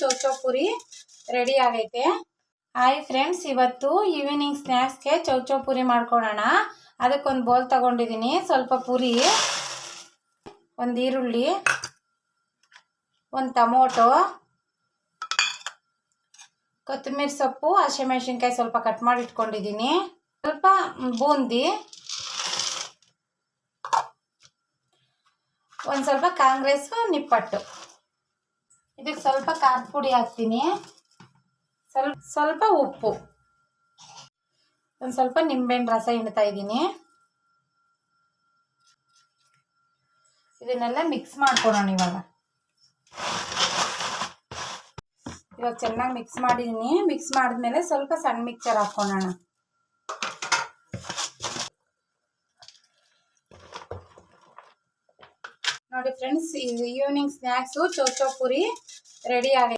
Chow chow Puri ready ಆಗೈತೆ. Hi friends, ಇವತ್ತು evening ಸ್ನ್ಯಾಕ್ಸ್ಗೆ chow chow Puri ಮಾಡ್ಕೊಳ್ಳೋಣ. ಅದಕ್ಕೊಂದು ಬೌಲ್ ತಗೊಂಡಿದ್ದೀನಿ. ಸ್ವಲ್ಪ ಪುರಿ, ಒಂದು ಈರುಳ್ಳಿ, ಒಂದು ಟೊಮೊಟೊ, ಕೊತ್ತಂಬರಿ ಸೊಪ್ಪು, ಹಸಿಮೆಣಸಿನ್ಕಾಯಿ ಸ್ವಲ್ಪ ಕಟ್ ಮಾಡಿ ಇಟ್ಕೊಂಡಿದ್ದೀನಿ, ಸ್ವಲ್ಪ ಬೂಂದಿ, ಒಂದು ಸ್ವಲ್ಪ ಕಾಂಗ್ರೆಸ್ ನಿಪ್ಪಟ್ಟು. ಇದಕ್ಕೆ ಸ್ವಲ್ಪ ಖಾರದ ಪುಡಿ ಹಾಕ್ತೀನಿ, ಸ್ವಲ್ಪ ಉಪ್ಪು, ಒಂದು ಸ್ವಲ್ಪ ನಿಂಬೆಹಣ್ಣು ರಸ ಹಿಂಡ್ತಾ ಇದ್ದೀನಿ. ಇದನ್ನೆಲ್ಲ ಮಿಕ್ಸ್ ಮಾಡ್ಕೊಳ್ಳೋಣ. ಇವಾಗ ಚೆನ್ನಾಗಿ ಮಿಕ್ಸ್ ಮಾಡಿದ್ದೀನಿ. ಮಿಕ್ಸ್ ಮಾಡಿದ್ಮೇಲೆ ಸ್ವಲ್ಪ ಸಣ್ಣ ಮಿಕ್ಸರ್ ಹಾಕ್ಕೊಳ್ಳೋಣ. ನೋಡಿ friends, evening snacks chow chow Puri ready ಆಗೈತೆ.